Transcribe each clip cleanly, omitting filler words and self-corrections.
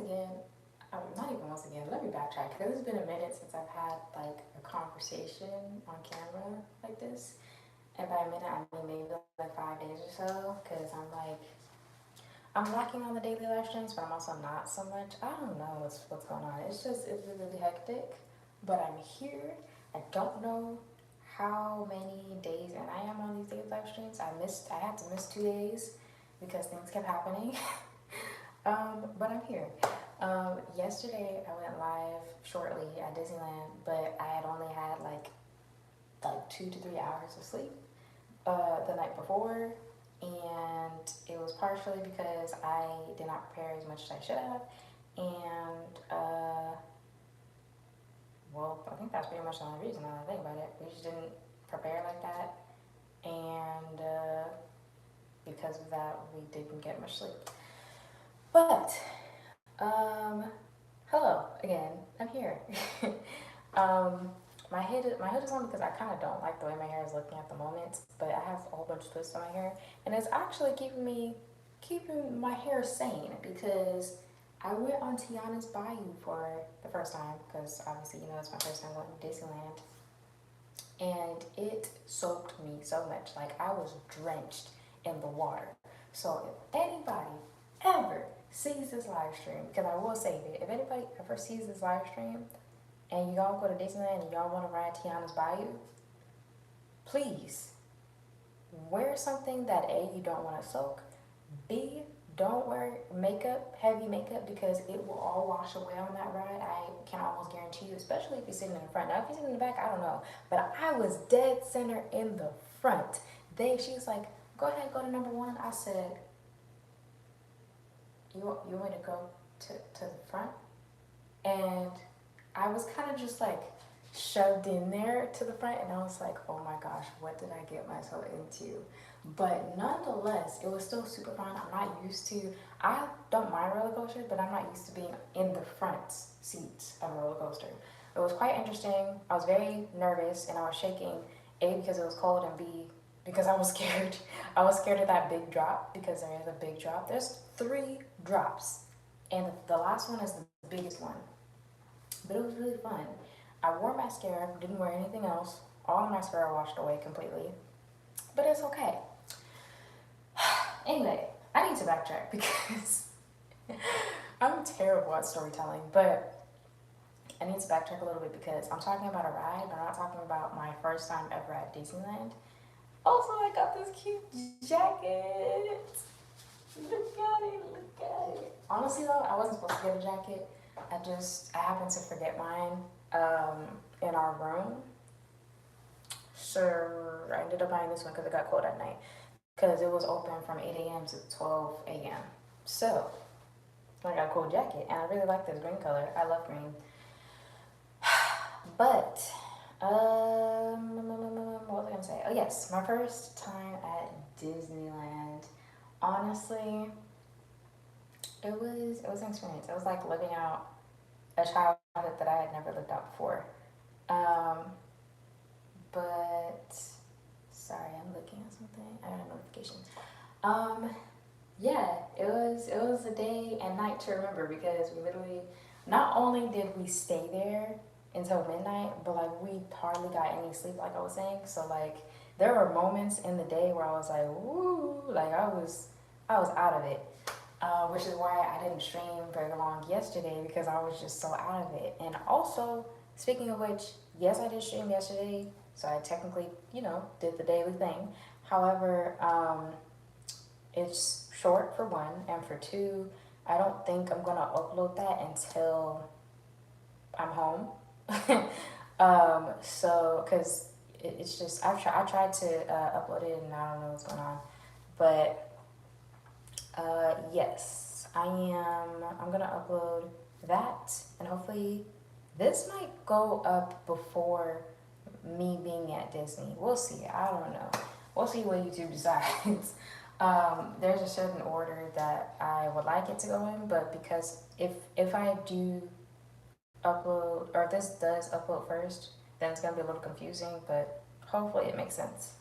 again, not even once again, let me backtrack because it's been a minute since I've had like a conversation on camera like this. And by a minute, I mean maybe like 5 days or so because I'm lacking on the daily live streams, but I'm also not so much. I don't know what's going on. It's really hectic, but I'm here. I don't know how many days and I am on these daily live streams. I had to miss 2 days because things kept happening. But I'm here. Yesterday I went live shortly at Disneyland, but I had only had like 2 to 3 hours of sleep the night before, and it was partially because I did not prepare as much as I should have, and well, I think that's pretty much the only reason. Now that I think about it, we just didn't prepare like that, and because of that, we didn't get much sleep. But hello again. I'm here. um, my hood is on because I kind of don't like the way my hair is looking at the moment. But I have a whole bunch of twists on my hair, and it's actually keeping my hair sane because I went on Tiana's Bayou for the first time because obviously it's my first time going to Disneyland, and it soaked me so much. Like I was drenched in the water. So if anybody ever sees this live stream, because I will save it, if anybody ever sees this live stream and y'all go to Disneyland and y'all want to ride Tiana's Bayou, please wear something that A, you don't want to soak, B, don't wear makeup, heavy makeup, because it will all wash away on that ride. I can almost guarantee you, especially if you're sitting in the front. Now, if you're sitting in the back, I don't know. But I was dead center in the front. She's like, go ahead, go to number one. I said, you want me to go to the front? And I was kind of just like shoved in there to the front, and I was like, oh my gosh, what did I get myself into? But nonetheless, it was still super fun. I don't mind roller coasters, but I'm not used to being in the front seats of a roller coaster. It was quite interesting. I was very nervous and I was shaking, A, because it was cold, and B, because I was scared. I was scared of that big drop because there is a big drop. There's 3 drops, and the last one is the biggest one. But it was really fun. I wore mascara, didn't wear anything else. All the mascara washed away completely. But it's okay. Anyway, I need to backtrack because I'm terrible at storytelling, but I need to backtrack a little bit because I'm talking about a ride, but I'm not talking about my first time ever at Disneyland. Also, I got this cute jacket. Look at it. Honestly though, I wasn't supposed to get a jacket. I happened to forget mine in our room. So I ended up buying this one because it got cold at night. Because it was open from 8 a.m. to 12 a.m. So I got a cool jacket, and I really like this green color. I love green. But what was I gonna say? Oh yes, my first time at Disneyland. Honestly, it was an experience. It was like living out a childhood that I had never lived out before. But sorry, I'm looking at something. I got a notification. Yeah, it was a day and night to remember because we literally not only did we stay there until midnight, but like we hardly got any sleep, like I was saying. So like there were moments in the day where I was like, woo, like I was out of it. Which is why I didn't stream very long yesterday because I was just so out of it. And also, speaking of which, yes, I did stream yesterday, so I technically, did the daily thing. However, it's short for one, and for two, I don't think I'm gonna upload that until I'm home. So, cause it's just I tried to upload it and I don't know what's going on, but yes, I'm gonna upload that, and hopefully this might go up before me being at Disney. We'll see. I don't know. We'll see what YouTube decides. There's a certain order that I would like it to go in, but because if I do upload, or if this does upload first, then it's gonna be a little confusing, but hopefully it makes sense.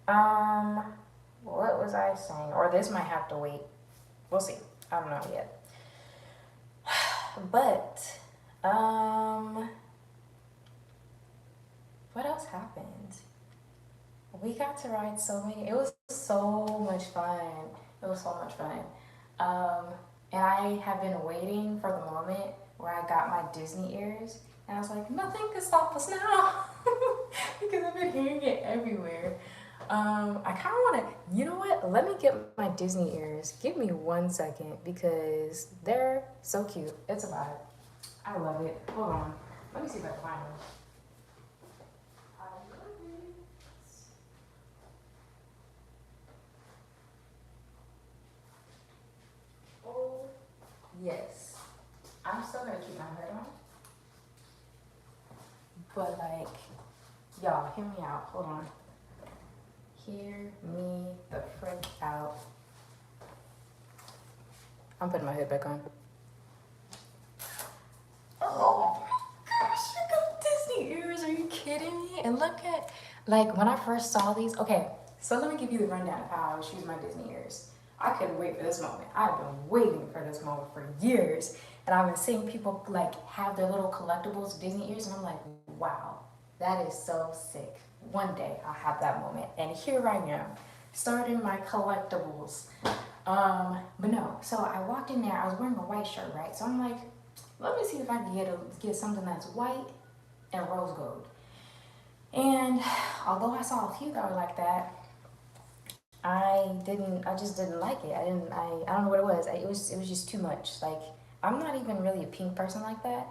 What was I saying? Or this might have to wait. We'll see. I don't know yet. But, what else happened? We got to ride so many. It was so much fun. It was so much fun. Um, and I have been waiting for the moment where I got my Disney ears, and I was like, nothing can stop us now, because I've been hearing it everywhere. I kind of want to, you know what? Let me get my Disney ears. Give me 1 second because they're so cute. It's a vibe. I love it. Hold on. Let me see if I can find them. I love it. Oh, yes. I'm still gonna keep my hood on, but like, y'all, hear me out. Hold on. Hear me the frick out. I'm putting my hood back on. Oh my gosh, look at Disney ears. Are you kidding me? And look at, like, when I first saw these, okay, so let me give you the rundown of how I choose my Disney ears. I couldn't wait for this moment. I've been waiting for this moment for years. And I've been seeing people like have their little collectibles Disney ears, and I'm like, wow, that is so sick. One day I'll have that moment. And here I am, starting my collectibles. But no, so I walked in there, I was wearing a white shirt, right? So I'm like, let me see if I can get something that's white and rose gold. And although I saw a few that were like that, I just didn't like it. I don't know what it was. It was just too much. Like, I'm not even really a pink person like that.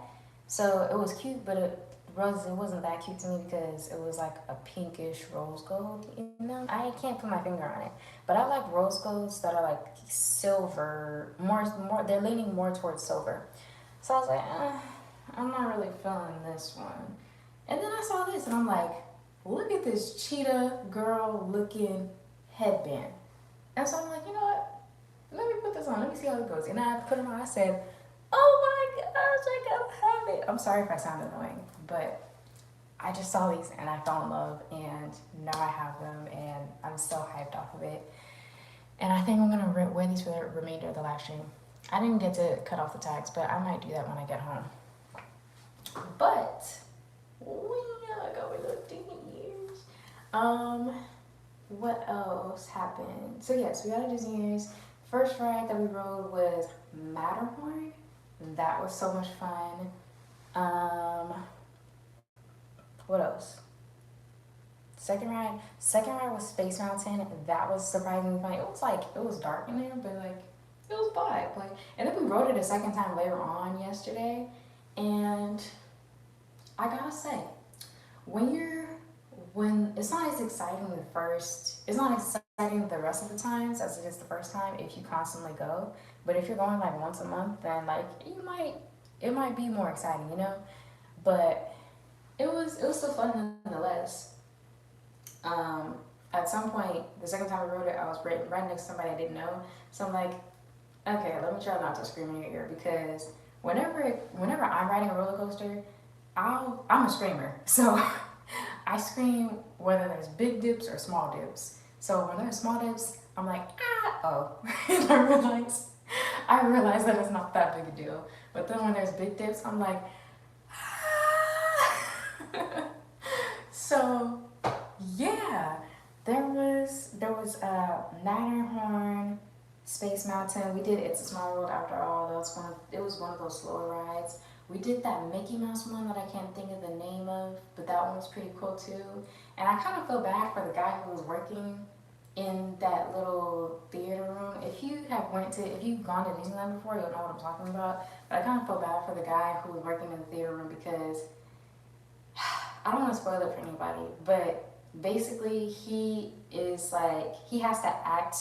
So it was cute, but it wasn't that cute to me because it was like a pinkish rose gold, you know? I can't put my finger on it. But I like rose golds that are like silver, more they're leaning more towards silver. So I was like, I'm not really feeling this one. And then I saw this and I'm like, look at this cheetah girl looking headband. And so I'm like, you know what? Let me put this on. Let me see how it goes. And I put it on. I said, oh my gosh, I gotta have it. I'm sorry if I sound annoying, but I just saw these and I fell in love, and now I have them, and I'm so hyped off of it. And I think I'm gonna wear these for the remainder of the live stream. I didn't get to cut off the tags, but I might do that when I get home. But we gotta go with the Disney ears. What else happened? So yes, we got a Disney ears. First ride that we rode was Matterhorn. That was so much fun. What else? Second ride was Space Mountain. That was surprisingly fun. It was dark in there, but like it was vibe. Like, and then we rode it a second time later on yesterday, and I gotta say, when it's not as exciting it's not exciting the rest of the times as it is the first time if you constantly go. But if you're going like once a month, then like it might be more exciting, you know. But it was still fun nonetheless. At some point, the second time I rode it, I was right next to somebody I didn't know. So I'm like, okay, let me try not to scream in your ear, because whenever I'm riding a roller coaster, I'm a screamer. So I scream whether there's big dips or small dips. So when there's small dips, I'm like, oh. And I realize that it's not that big a deal. But then when there's big dips, I'm like, ah. So yeah, there was Matterhorn, Space Mountain. We did It's a Small World After All. It was one of those slower rides. We did that Mickey Mouse one that I can't think of the name of, but that one was pretty cool too. And I kind of feel bad for the guy who was working in that little theater room. If you've gone to Disneyland before, you'll know what I'm talking about. But I kind of feel bad for the guy who was working in the theater room, because I don't want to spoil it for anybody, but basically he has to act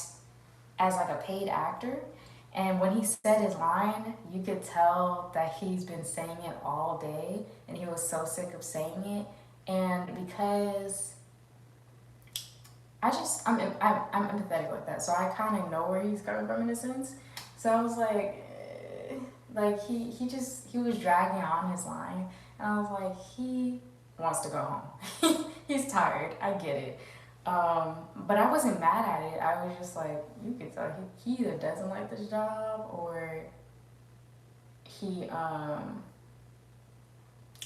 as like a paid actor. And when he said his line, you could tell that he's been saying it all day, and he was so sick of saying it. And because I'm empathetic like that, so I kind of know where he's coming from in a sense. So I was like he was dragging on his line, and I was like, he wants to go home. He's tired. I get it. But I wasn't mad at it. I was just like, you could tell he either doesn't like this job, or he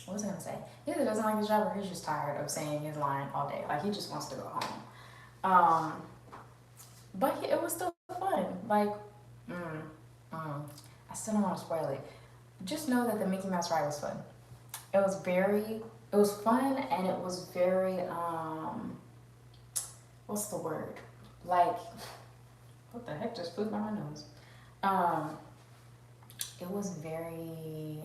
what was I gonna say? He either doesn't like his job or he's just tired of saying his line all day. Like he just wants to go home. But it was still fun. Like, I still don't want to spoil it. Just know that the Mickey Mouse ride was fun. It was fun and it was very, what's the word? Like, what the heck just flew by my nose? It was very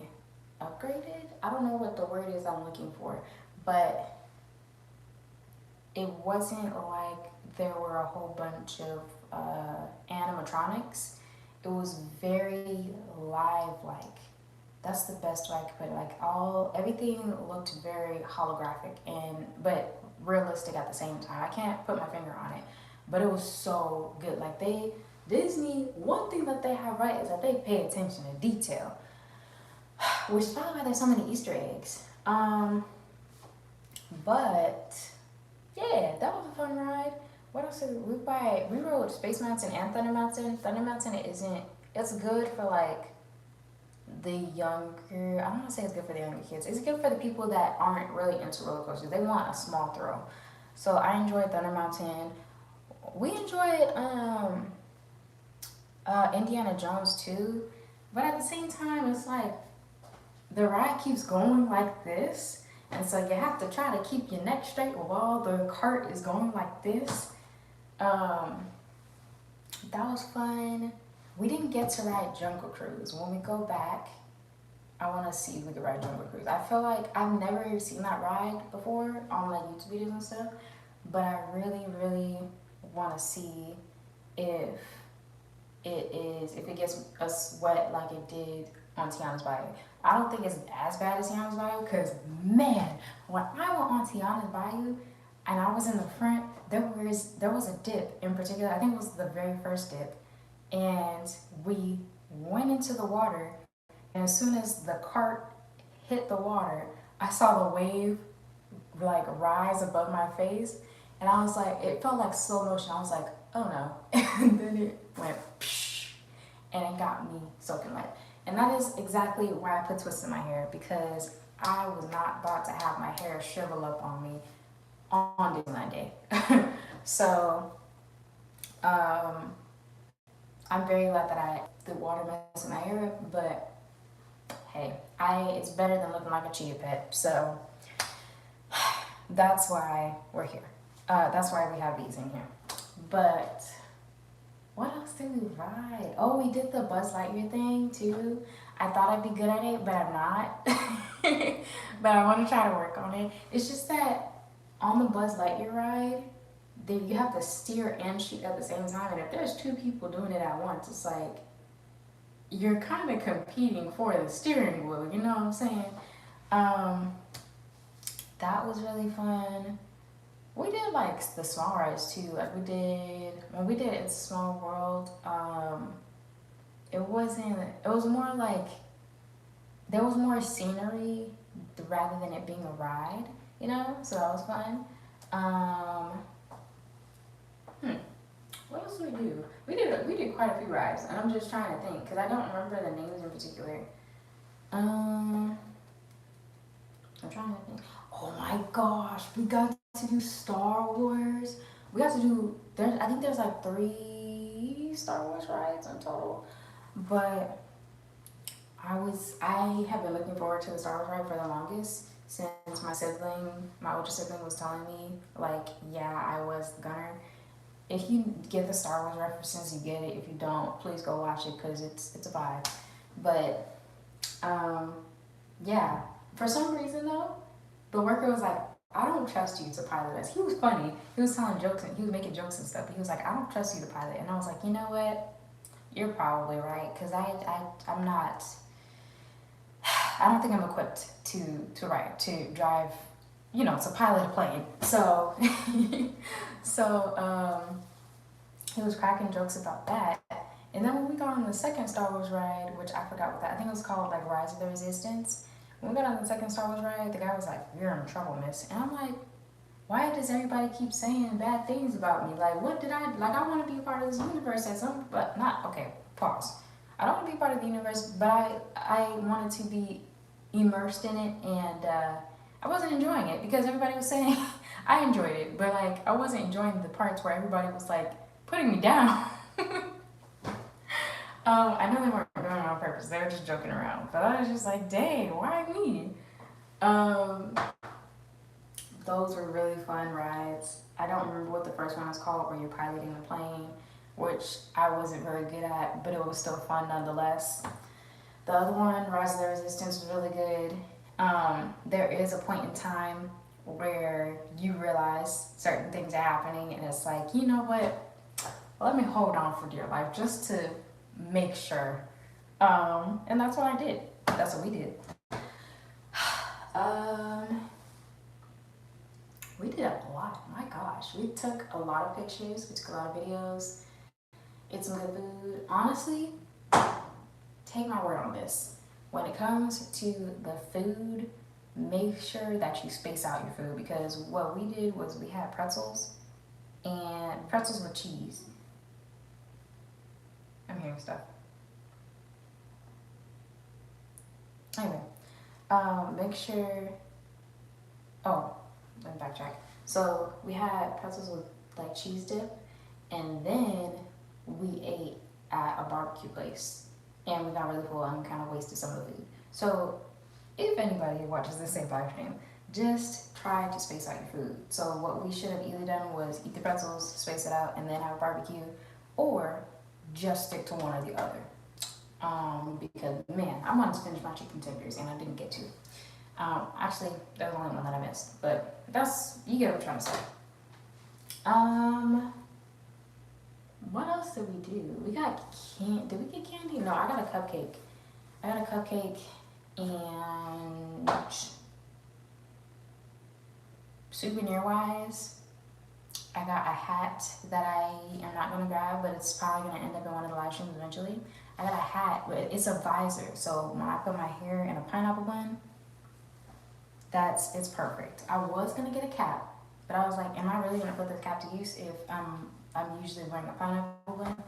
upgraded. I don't know what the word is I'm looking for, but it wasn't like there were a whole bunch of animatronics. It was very live-like. That's the best way I could put it. Like everything looked very holographic but realistic at the same time. I can't put my finger on it, but it was so good. Like Disney, one thing that they have right is that they pay attention to detail, which is probably why there's so many Easter eggs. But yeah, that was a fun ride. What else did we rode Space Mountain and Thunder Mountain. Thunder Mountain it's good for like the younger, I don't want to say it's good for the younger kids. It's good for the people that aren't really into roller coasters. They want a small thrill. So I enjoyed Thunder Mountain. We enjoyed Indiana Jones too. But at the same time, it's like the ride keeps going like this. And so you have to try to keep your neck straight while the cart is going like this. That was fun. We didn't get to ride Jungle Cruise. When we go back, I want to see if we can ride Jungle Cruise. I feel like I've never seen that ride before on like YouTube videos and stuff, but I really, really want to see if it gets us wet like it did on Tiana's Bayou. I don't think it's as bad as Tiana's Bayou, because man, when I went on Tiana's Bayou and I was in the front, there was a dip in particular. I think it was the very first dip. And we went into the water, and as soon as the cart hit the water, I saw the wave like rise above my face, and I was like, it felt like slow motion. I was like, oh no. And then it went psh, and it got me soaking wet. And that is exactly why I put twists in my hair, because I was not about to have my hair shrivel up on me on Disneyland Day. So I'm very glad that the water messed in my hair up, but hey, it's better than looking like a chia pet. So that's why we're here. That's why we have these in here. But what else did we ride? Oh, we did the Buzz Lightyear thing too. I thought I'd be good at it, but I'm not. But I want to try to work on it. It's just that on the Buzz Lightyear ride, you have to steer and shoot at the same time. And if there's two people doing it at once, it's like you're kind of competing for the steering wheel. You know what I'm saying? That was really fun. We did like the small rides too. Like when we did It's a Small World, it was more like there was more scenery rather than it being a ride, you know? So that was fun. What else did we do? We did quite a few rides, and I'm just trying to think because I don't remember the names in particular. I'm trying to think. Oh my gosh, we got to do Star Wars. We got to do I think there's like 3 Star Wars rides in total. But I have been looking forward to the Star Wars ride for the longest since my older sibling was telling me, like, yeah, I was gonna. If you get the Star Wars references, you get it. If you don't, please go watch it because it's a vibe. But yeah, for some reason though, the worker was like, I don't trust you to pilot us. He was funny. He was telling jokes and he was making jokes and stuff. But he was like, I don't trust you to pilot. And I was like, you know what? You're probably right, because I'm not. I don't think I'm equipped to drive, to pilot a plane. So, he was cracking jokes about that. And then when we got on the second Star Wars ride, which I forgot what I think it was called, like Rise of the Resistance. When we got on the second Star Wars ride, the guy was like, "You're in trouble, miss." And I'm like, why does everybody keep saying bad things about me? Like, what did I want to be a part of this universe at some, but not, okay, pause. I don't want to be part of the universe, but I wanted to be immersed in it, and I wasn't enjoying it because everybody was saying I enjoyed it, but like I wasn't enjoying the parts where everybody was like putting me down. I know they weren't doing it on purpose; they were just joking around. But I was just like, "Dang, why me?" Um, those were really fun rides. I don't remember what the first one was called, where you're piloting the plane, which I wasn't very good at, but it was still fun nonetheless. The other one, Rise of the Resistance, was really good. There is a point in time where you realize certain things are happening, and it's like, you know what? Let me hold on for dear life just to make sure. And that's what I did. That's what we did. Um, we did a lot. My gosh, we took a lot of pictures. We took a lot of videos. Ate some good food. Honestly, take my word on this. When it comes to the food, make sure that you space out your food, because what we did was we had pretzels and pretzels with cheese. I'm hearing stuff. Anyway, make sure. Oh, let me backtrack. So we had pretzels with like cheese dip, and then we ate at a barbecue place, and we got really full and kind of wasted some of the food. So if anybody watches this same live stream, just try to space out your food. So what we should have either done was eat the pretzels, space it out, and then have a barbecue, or just stick to one or the other. Because man, I wanted to finish my chicken tenders and I didn't get to. Actually, there's only one that I missed, but that's, you get what I'm trying to say. What else did we do? We got did we get candy? No, I got a cupcake. I got a cupcake, and souvenir wise, I got a hat that I am not going to grab, but it's probably going to end up in one of the live streams eventually. I got a hat, but it's a visor, so when I put my hair in a pineapple bun, it's perfect. I was going to get a cap, but I was like, am I really going to put this cap to use if I'm usually wearing a pineapple bun?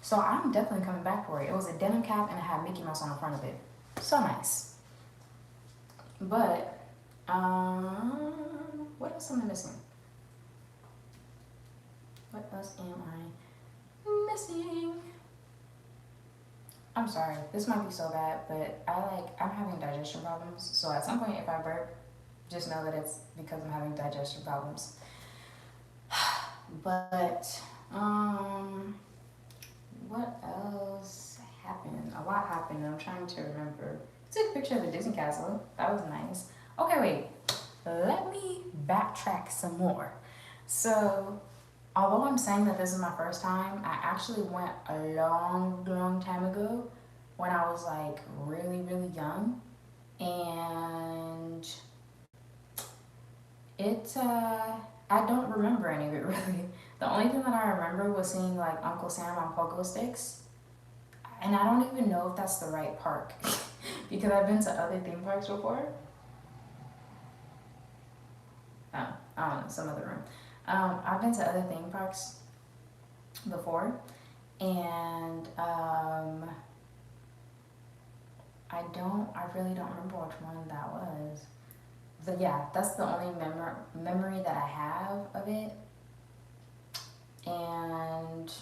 So I'm definitely coming back for it. It was a denim cap and it had Mickey Mouse on the front of it. So nice. But, what else am I missing? What else am I missing? I'm sorry, this might be so bad, but I'm having digestion problems. So at some point, if I burp, just know that it's because I'm having digestion problems. But, what else happened? A lot happened, and I'm trying to remember. I took a picture of the Disney castle. That was nice. Okay, wait. Let me backtrack some more. So, although I'm saying that this is my first time, I actually went a long time ago when I was like really, really young. And I don't remember any of it really. The only thing that I remember was seeing like Uncle Sam on pogo sticks. And I don't even know if that's the right park because I've been to other theme parks before. Oh, I don't know, some other room. I've been to other theme parks before, and I really don't remember which one that was. But yeah, that's the only memory that I have of it. And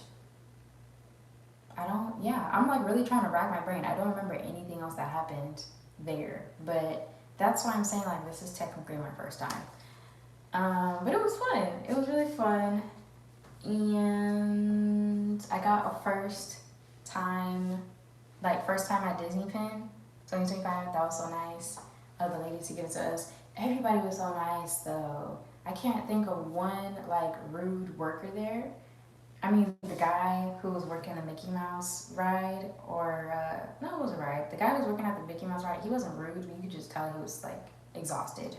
I'm like really trying to rack my brain. I don't remember anything else that happened there, but that's why I'm saying like this is technically my first time. But it was fun. It was really fun. And I got a first time at Disney pin 2025. That was so nice of the lady to give it to us. Everybody was so nice though. I can't think of one like rude worker there. I mean, the guy who was working the Mickey Mouse ride, no, it wasn't a ride. The guy who was working at the Mickey Mouse ride, he wasn't rude, but you could just tell he was like exhausted.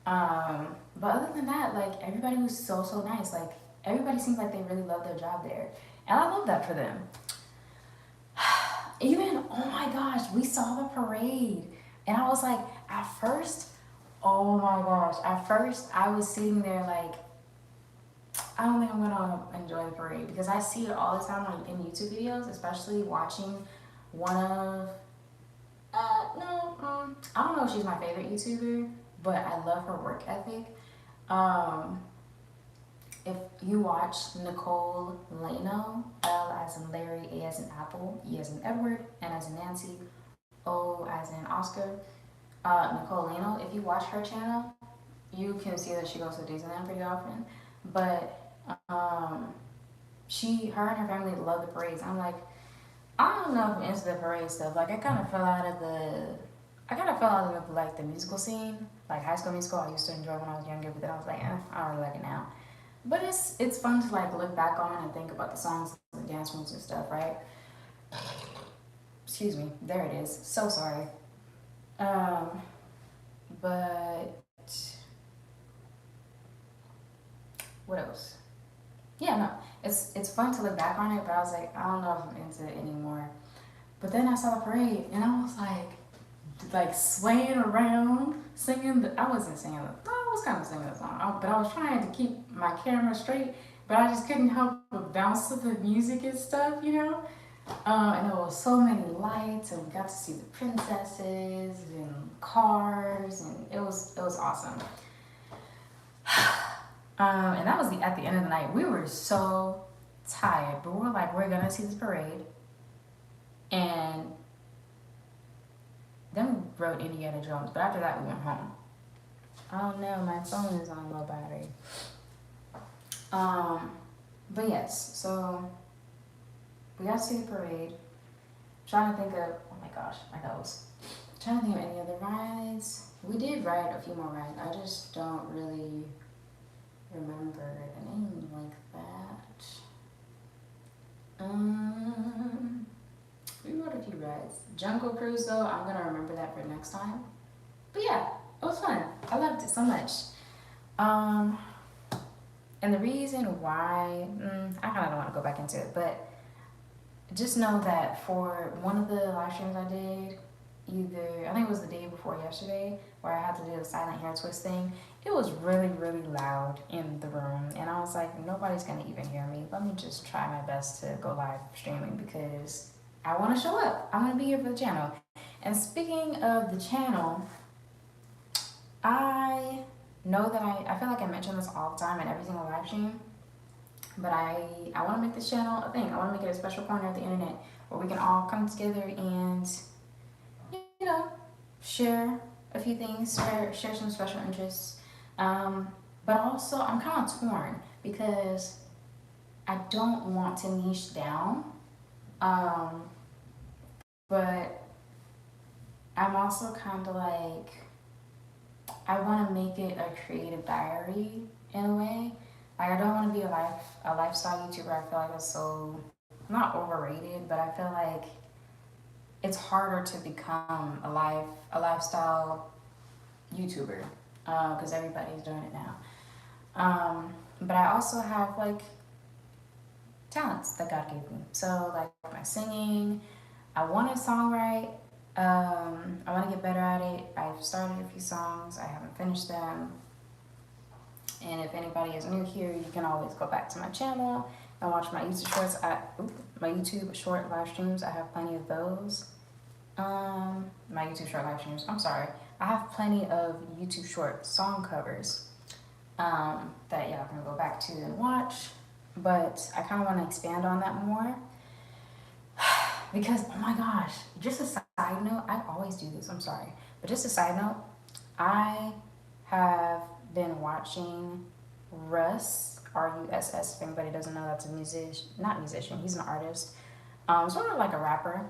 But other than that, like everybody was so nice. Like everybody seemed like they really loved their job there, and I love that for them. Even, oh my gosh, we saw the parade, and I was like, at first I was sitting there like, I don't think I'm gonna enjoy the parade because I see it all the time in YouTube videos, especially watching one of, no, I don't know if she's my favorite YouTuber, but I love her work ethic. Um, if you watch Nicole Lano, L as in Larry, A as in Apple, E as in Edward, N as in Nancy, O as in Oscar, Nicole Lano, if you watch her channel, you can see that she goes to Disneyland pretty often. But her and her family love the parades. I'm like, I don't know if I'm into the parade stuff. Like, I kind of fell out of like the musical scene, like High School Musical. I used to enjoy when I was younger, but then I was like, I don't really like it now. But it's fun to like look back on and think about the songs, the dance moves and stuff, right? Excuse me, there it is. So sorry. But what else? Yeah, no, it's fun to look back on it, but I was like, I don't know if I'm into it anymore. But then I saw the parade, and I was like swaying around, singing. I wasn't singing. I was kind of singing the song, but I was trying to keep my camera straight. But I just couldn't help but bounce to the music and stuff, you know. And there was so many lights, and we got to see the princesses and cars, and it was awesome. And that was at the end of the night. We were so tired, but we were like, we're gonna see this parade, and then we rode Indiana Jones. But after that, we went home. Oh no, my phone is on low battery. But yes, so we got to see the parade. Trying to think of, oh my gosh, my nose. Trying to think of any other rides. We did ride a few more rides. I just don't really remember the name like that. We rode a few rides. Jungle Cruise though, I'm gonna remember that for next time. But yeah, it was fun. I loved it so much. And the reason why, I kind of don't want to go back into it, but just know that for one of the live streams I did, I think it was the day before yesterday, where I had to do the silent hair twist thing, it was really, really loud in the room. And I was like, nobody's going to even hear me. Let me just try my best to go live streaming because I want to show up. I want to be here for the channel. And speaking of the channel, I know that I feel like I mention this all the time in every single live stream, but I want to make this channel a thing. I want to make it a special corner of the internet where we can all come together and, you know, share a few things, share some special interests. But also, I'm kind of torn because I don't want to niche down, but I'm also kind of like, I want to make it a creative diary in a way. Like, I don't want to be a lifestyle YouTuber. I feel like it's so, not overrated, but I feel like it's harder to become a lifestyle YouTuber because everybody's doing it now. But I also have like talents that God gave me. So like my singing, I want to songwrite. I want to get better at it. I've started a few songs. I haven't finished them. And if anybody is new here, you can always go back to my channel and watch my YouTube shorts. My YouTube short live streams. I have plenty of those. My YouTube short live streams. I'm sorry. I have plenty of YouTube short song covers that y'all can go back to and watch. But I kind of want to expand on that more. Because, oh my gosh, just a side note, I always do this, I'm sorry. But just a side note, I have been watching Russ, R-U-S-S, if anybody doesn't know, that's a musician, not musician, he's an artist, sort of like a rapper.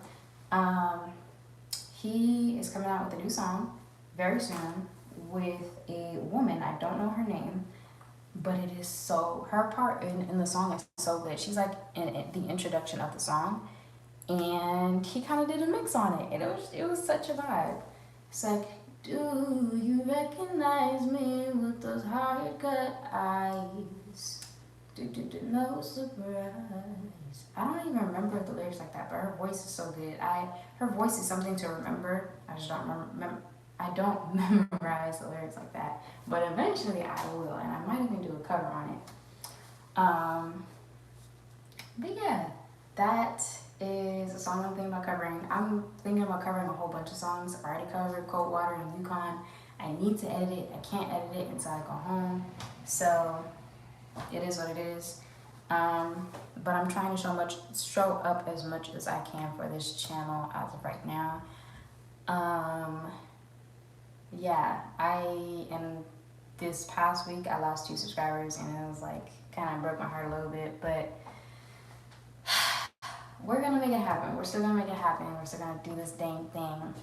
He is coming out with a new song very soon with a woman, I don't know her name, but it is so, her part in the song is so good. She's like in the introduction of the song. And he kind of did a mix on it, and it was such a vibe. It's like, do you recognize me with those hard cut eyes? No surprise. I don't even remember the lyrics like that, but her voice is so good. Her voice is something to remember. I just don't remember. I don't memorize the lyrics like that, but eventually I will, and I might even do a cover on it. But yeah, that is a song I'm thinking about covering. I'm thinking about covering a whole bunch of songs. I already covered Cold Water and Yukon. I need to edit it. I can't edit it until I go home. So it is what it is. But I'm trying to show up as much as I can for this channel as of right now. Yeah, and this past week I lost 2 subscribers, and it was like kind of broke my heart a little bit, but we're gonna make it happen. We're still gonna make it happen. We're still gonna do this dang thing.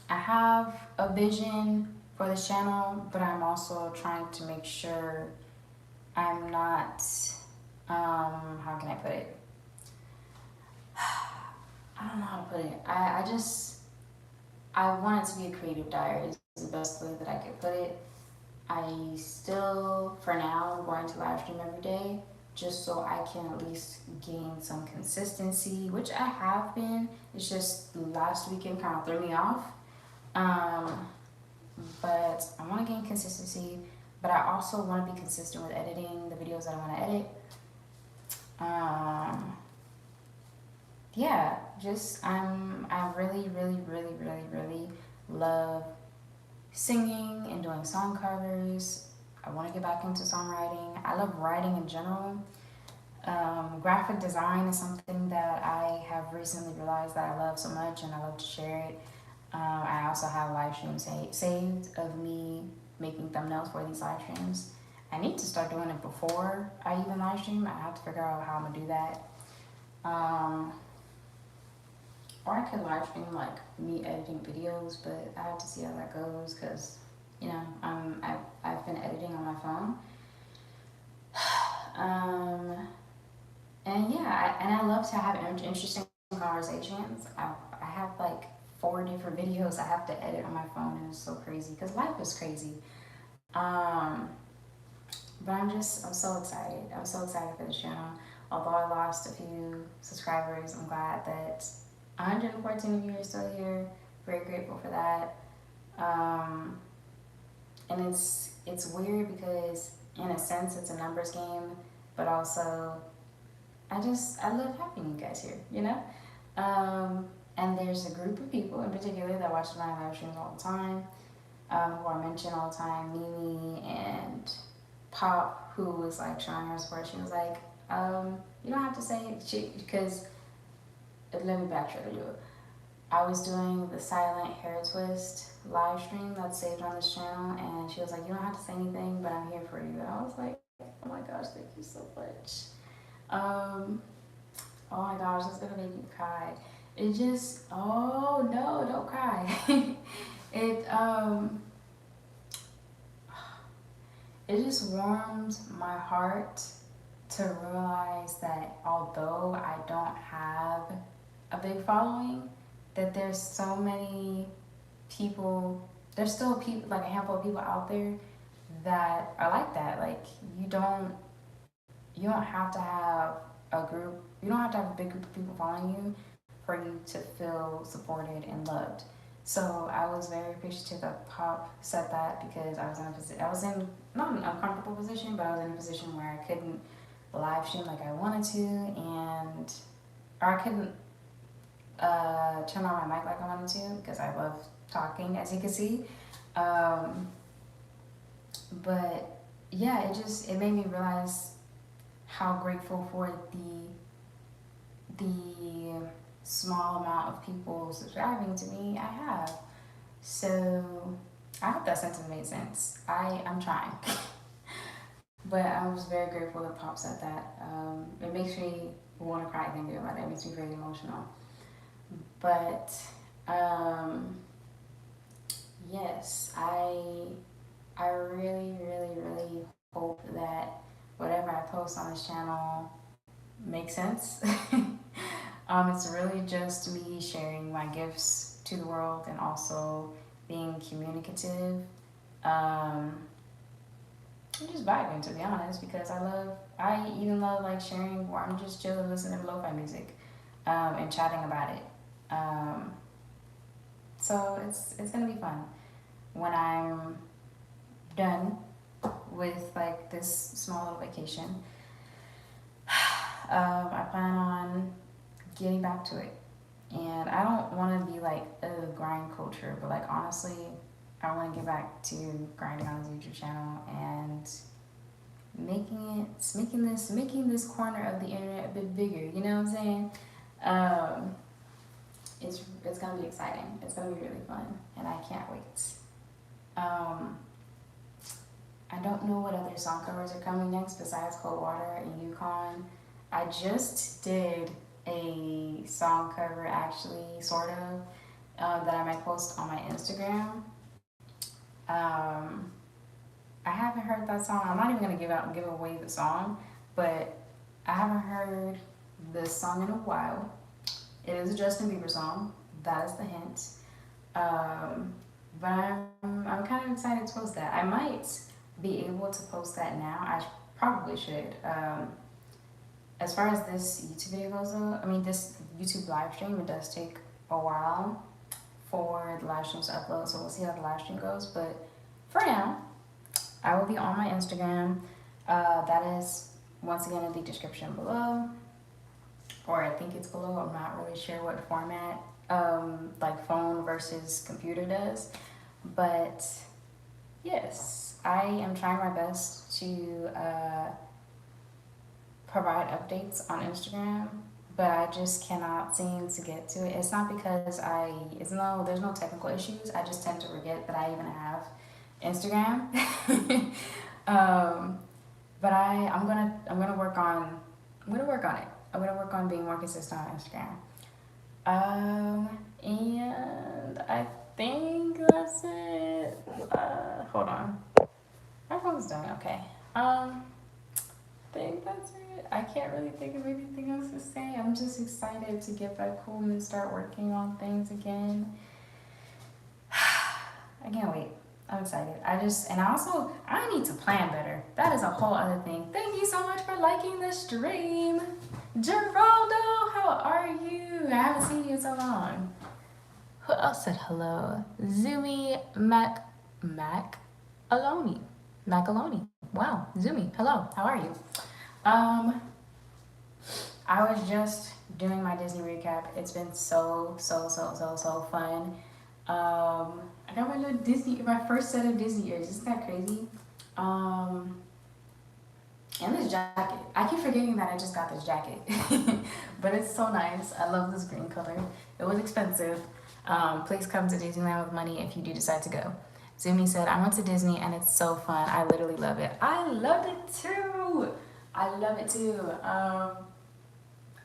I have a vision for this channel, but I'm also trying to make sure I'm not, how can I put it? I don't know how to put it. I want it to be a creative diary is the best way that I could put it. I still, for now, I'm going to live stream every day just so I can at least gain some consistency, which I have been. It's just last weekend kind of threw me off. But I want to gain consistency, but I also want to be consistent with editing the videos that I want to edit. Yeah, I really love singing and doing song covers. I want to get back into songwriting. I love writing in general. Graphic design is something that I have recently realized that I love so much, and I love to share it. I also have live streams saved of me making thumbnails for these live streams. I need to start doing it before I even live stream. I have to figure out how I'm gonna do that. Or I could live stream like me editing videos, but I have to see how that goes because, you know, I've been editing on my phone. And yeah, and I love to have interesting conversations. I have like 4 different videos I have to edit on my phone, and it's so crazy because life is crazy. But I'm so excited. I'm so excited for this channel. Although I lost a few subscribers, I'm glad that 114 of you are still here. Very grateful for that. And it's weird because in a sense it's a numbers game, but also I love having you guys here, you know? And there's a group of people in particular that watch my live streams all the time, who I mention all the time, Mimi and Pop, who was like showing her support. She was like, you don't have to say it, because let me backtrack a little. I was doing the silent hair twist live stream that's saved on this channel, and she was like, you don't have to say anything, but I'm here for you. And I was like, oh my gosh, thank you so much. Oh my gosh, that's gonna make me cry. It just, oh no, don't cry. It just warms my heart to realize that although I don't have a big following, that there's so many people, there's still people, like a handful of people out there that are like that. Like you don't have to have a group, you don't have to have a big group of people following you for you to feel supported and loved. So I was very appreciative that Pop said that, because I was in not an uncomfortable position, but I was in a position where I couldn't live stream like I wanted to, or I couldn't turn on my mic like I wanted to, because I love talking, as you can see. But yeah, it made me realize how grateful for the small amount of people subscribing to me I have. So I hope that sentence made sense. I'm trying. But I was very grateful that Pop said that. It makes me want to cry thinking about it. It makes me very emotional. But yes, I really hope that whatever I post on this channel makes sense. It's really just me sharing my gifts to the world and also being communicative. I'm just vibing, to be honest, because I even love like sharing where I'm just chilling, listening to lo-fi music, and chatting about it. So it's gonna be fun when I'm done with like this small little vacation. I plan on getting back to it. And I don't want to be like a grind culture, but like honestly, I want to get back to grinding on this YouTube channel and making this corner of the internet a bit bigger. You know what I'm saying? Um, it's gonna be exciting. It's gonna be really fun, and I can't wait. Um, I don't know what other song covers are coming next besides Cold Water and Yukon. I just did a song cover, actually, sort of, that I might post on my Instagram. Um, I haven't heard that song. I'm not even gonna give away the song, but I haven't heard this song in a while. It is a Justin Bieber song. That is the hint. But I'm kind of excited to post that. I might be able to post that now. I probably should. As far as this YouTube video goes, though, I mean this YouTube live stream, it does take a while for the live streams to upload. So we'll see how the live stream goes. But for now, I will be on my Instagram. That is once again in the description below, or I think it's below. I'm not really sure what format, like phone versus computer does. But yes, I am trying my best to provide updates on Instagram, but I just cannot seem to get to it. It's not because there's no technical issues. I just tend to forget that I even have Instagram. But I'm gonna work on it. I'm gonna work on being more consistent on Instagram. And I think that's it. Hold on. My phone's done. Okay. I think that's it. I can't really think of anything else to say. I'm just excited to get back home and start working on things again. I can't wait. I'm excited. I need to plan better. That is a whole other thing. Thank you so much for liking the stream. Geraldo, how are you? I haven't seen you in so long. Who else said hello? Zumi Aloni. Macaroni. Wow, Zumi, hello, how are you? I was just doing my Disney recap. It's been so fun. I got my first set of Disney ears. Isn't that crazy? And this jacket. I keep forgetting that I just got this jacket. But it's so nice. I love this green color. It was expensive. Please come to Disneyland with money if you do decide to go. Zumi said, I went to Disney and it's so fun. I literally love it. I love it too.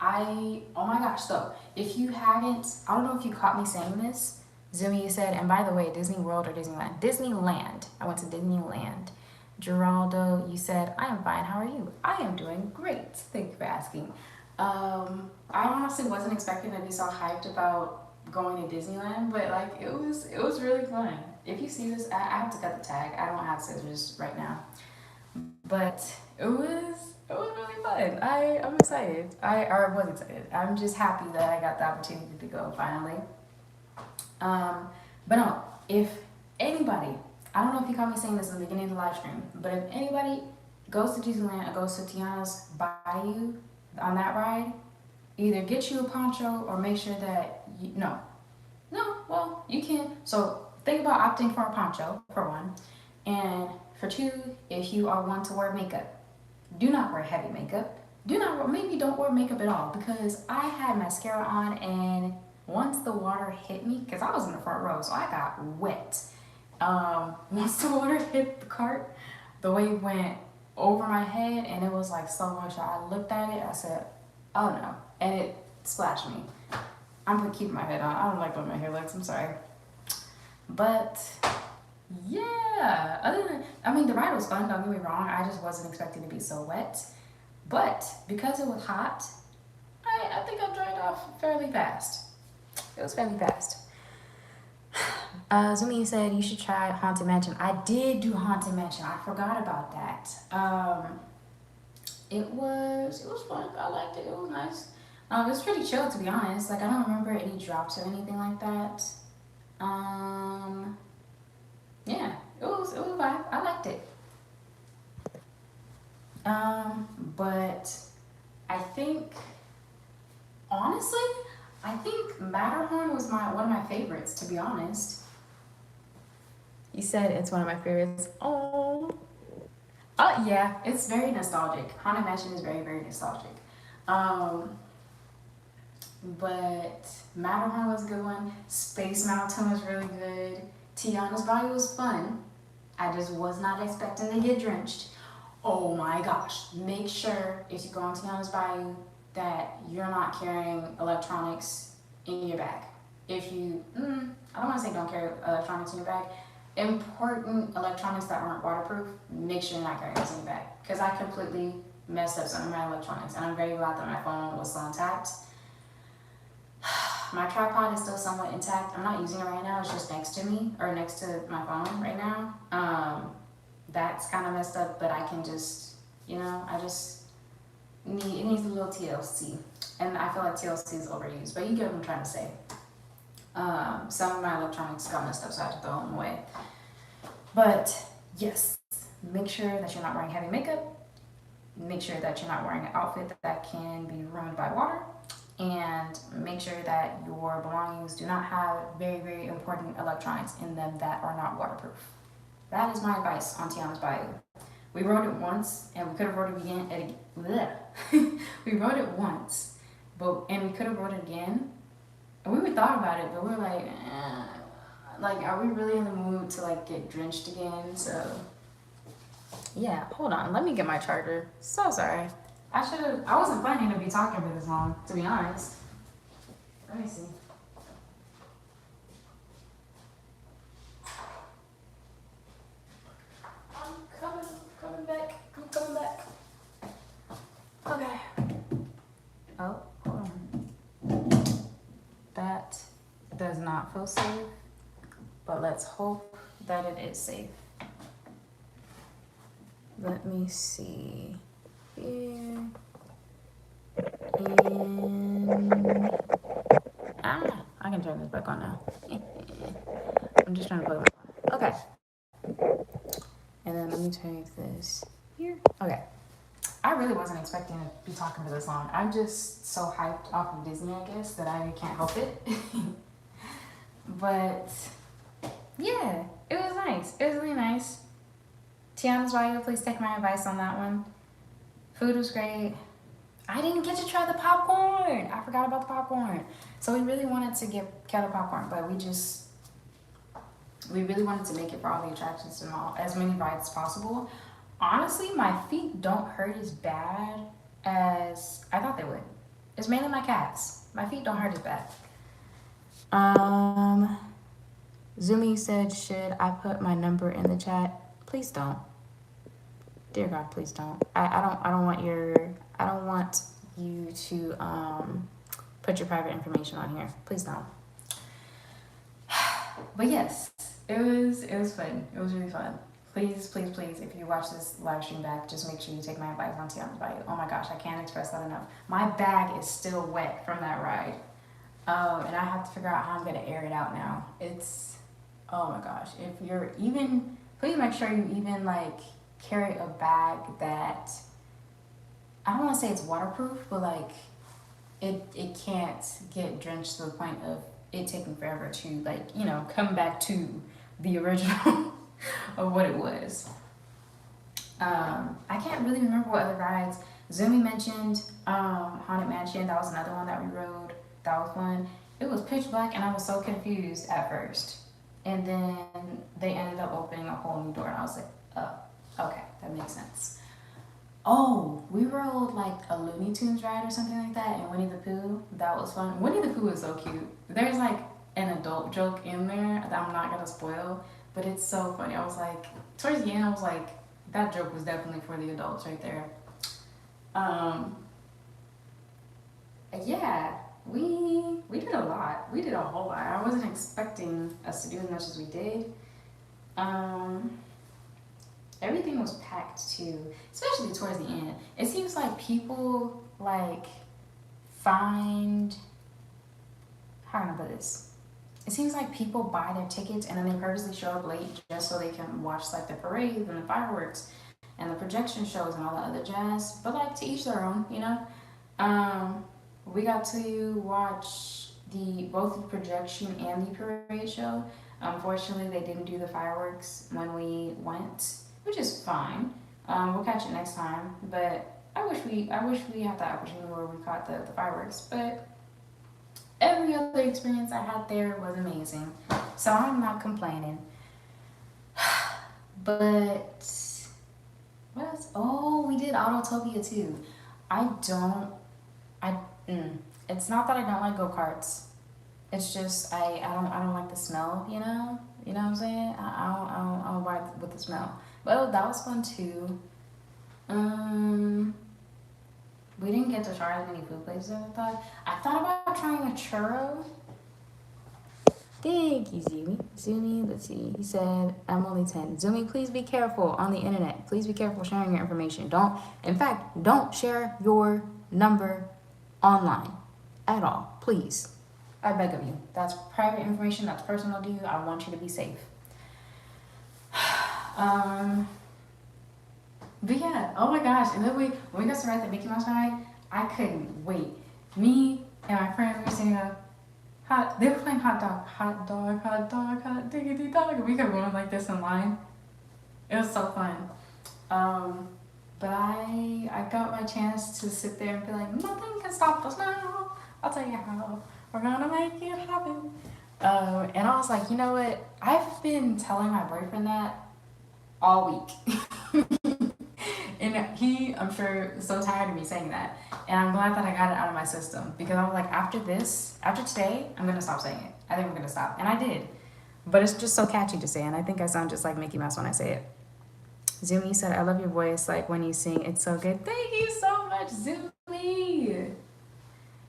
Oh my gosh, so if you haven't, I don't know if you caught me saying this. Zumi, you said, and by the way, Disney World or Disneyland? Disneyland. I went to Disneyland. Geraldo, you said, I am fine. How are you? I am doing great. Thank you for asking. I honestly wasn't expecting to be so hyped about going to Disneyland, but like it was really fun. If you see this, I have to cut the tag. I don't have scissors right now, but it was really fun. I'm excited. I was excited. I'm just happy that I got the opportunity to go finally. But no, if anybody, I don't know if you caught me saying this in the beginning of the live stream, but if anybody goes to Disneyland or goes to Tiana's Bayou on that ride, either get you a poncho or make sure that you can. So think about opting for a poncho for one, and for two, if you are one to wear makeup, do not wear heavy makeup. Maybe don't wear makeup at all, because I had mascara on, and once the water hit me, because I was in the front row, so I got wet. Once the water hit the cart, the wave went over my head, and it was like slow motion. I looked at it, I said, oh no, and it splashed me. I'm keeping my head on. I don't like when my hair looks, I'm sorry. But yeah, the ride was fun, don't get me wrong. I just wasn't expecting to be so wet. But because it was hot, I think I dried off fairly fast. It was fairly fast. Zumi said you should try Haunted Mansion. I did do Haunted Mansion. I forgot about that. It was fun. I liked it. It was nice. It was pretty chill, to be honest. Like, I don't remember any drops or anything like that. Yeah, it was a vibe. I liked it. But I think, honestly, Matterhorn was one of my favorites, to be honest. You said it's one of my favorites. Oh. Oh yeah, it's very nostalgic. Haunted Mansion is very, very nostalgic. But Matterhorn was a good one. Space Mountain was really good. Tiana's Bayou was fun. I just was not expecting to get drenched. Oh my gosh. Make sure if you go on Tiana's Bayou that you're not carrying electronics in your bag. If you, I don't want to say don't carry electronics in your bag. Important electronics that aren't waterproof, make sure you're not carrying those in your bag. Because I completely messed up some of my electronics, and I'm very glad that my phone was still intact. My tripod is still somewhat intact. I'm not using it right now. It's just next to me, or next to my phone right now. That's kind of messed up, but I can just, it needs a little TLC. And I feel like TLC is overused, but you get what I'm trying to say. Some of my electronics got messed up, so I had to throw them away. But yes, make sure that you're not wearing heavy makeup. Make sure that you're not wearing an outfit that can be ruined by water. And make sure that your belongings do not have very, very important electronics in them that are not waterproof. That is my advice on Tiana's Bayou. We rode it once, and we could have rode it again. We rode it once, and we could have rode it again. And we thought about it, but we were like, are we really in the mood to get drenched again? So, yeah. Hold on, let me get my charger. So sorry. I wasn't planning to be talking for this long, to be honest. Let me see. I'm coming back. Okay. Oh, hold on. That does not feel safe, but let's hope that it is safe. Let me see. Here. And I can turn this back on now. I'm just trying to plug my phone. Okay. And then let me take this here. Okay. I really wasn't expecting to be talking for this long. I'm just so hyped off of Disney, I guess, that I can't help it. But yeah, it was nice. It was really nice. Tiana's Bayou, please take my advice on that one. Food was great. I didn't get to try the popcorn. I forgot about the popcorn. So we really wanted to get kettle popcorn, but we really wanted to make it for all the attractions and as many rides as possible. Honestly, my feet don't hurt as bad as I thought they would. It's mainly my calves. My feet don't hurt as bad. Zumi said, should I put my number in the chat? Please don't. Dear God, please don't. I don't want you to put your private information on here. Please don't. But yes, it was fun. It was really fun. Please, if you watch this live stream back, just make sure you take my advice on Tiana's Bayou. Oh my gosh, I can't express that enough. My bag is still wet from that ride. And I have to figure out how I'm gonna air it out now. Oh my gosh. If you're please make sure you carry a bag that, I don't want to say it's waterproof, but it can't get drenched to the point of it taking forever to come back to the original of what it was. I can't really remember what other rides. Zumi mentioned Haunted Mansion. That was another one that we rode. That was fun. It was pitch black and I was so confused at first. And then they ended up opening a whole new door and I was like, oh, okay, that makes sense. Oh, we rode a Looney Tunes ride or something like that in Winnie the Pooh. That was fun. Winnie the Pooh is so cute. There's an adult joke in there that I'm not gonna spoil, but it's so funny. I was towards the end, I was that joke was definitely for the adults right there. Yeah, we did a lot. We did a whole lot. I wasn't expecting us to do as much as we did. Everything was packed too, especially towards the end. It seems like people find, how can I put this? It seems like people buy their tickets and then they purposely show up late just so they can watch the parade and the fireworks and the projection shows and all the other jazz. But to each their own, We got to watch both the projection and the parade show. Unfortunately, they didn't do the fireworks when we went, which is fine. We'll catch it next time. But I wish we had that opportunity where we caught the fireworks. But every other experience I had there was amazing, so I'm not complaining. But what else? Oh, we did Autotopia too. I don't. I. It's not that I don't like go karts. It's just I don't like the smell. You know what I'm saying. I don't vibe with the smell. But that was fun too. Um, we didn't get to try as many food places as I thought. I thought about trying a churro. Thank you, Zumi. Zumi, let's see. He said, I'm only 10. Zumi, please be careful on the internet. Please be careful sharing your information. Don't share your number online at all. Please. I beg of you. That's private information. That's personal to you. I want you to be safe. But yeah, oh my gosh. And then when we got to ride the Mickey Mouse ride, I couldn't wait. Me and my friend were singing they were playing hot dog, hot diggity dog. And we kept going like this in line. It was so fun. But I got my chance to sit there and be like, nothing can stop us now. I'll tell you how. We're gonna make it happen. And I was like, you know what? I've been telling my boyfriend that all week. And I'm sure, is so tired of me saying that. And I'm glad that I got it out of my system. Because I was like, after today, I'm going to stop saying it. I think I'm going to stop. And I did. But it's just so catchy to say. And I think I sound just like Mickey Mouse when I say it. Zumi said, I love your voice. Like when you sing, it's so good. Thank you so much, Zumi.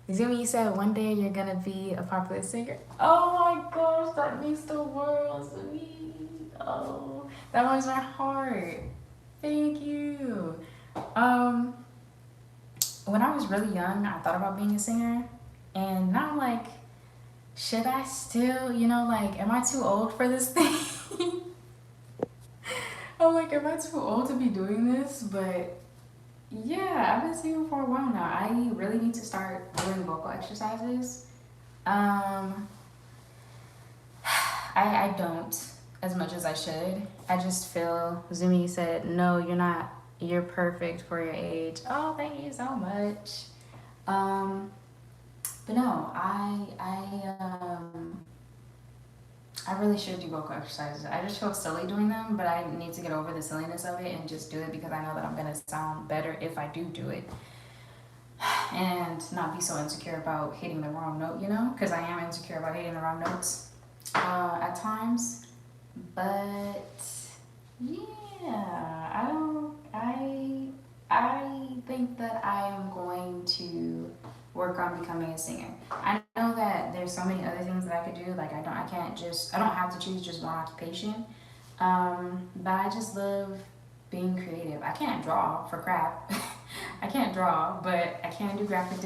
Zumi said, one day you're going to be a popular singer. Oh my gosh, that means the world, Zumi. Oh, that warms my heart. Thank you. When I was really young, I thought about being a singer. And now I'm like, should I still, am I too old for this thing? I'm like, am I too old to be doing this? But yeah, I've been singing for a while now. I really need to start doing vocal exercises. I don't as much as I should. I just feel, Zumi said, no, you're not. You're perfect for your age. Oh, thank you so much. But no, I really should do vocal exercises. I just feel silly doing them, but I need to get over the silliness of it and just do it because I know that I'm gonna sound better if I do it. And not be so insecure about hitting the wrong note, because I am insecure about hitting the wrong notes at times. But yeah, I think that I am going to work on becoming a singer. I know that there's so many other things that I could do. Like I don't have to choose just one occupation. But I just love being creative. I can't draw for crap. I can't draw, but I can do graphic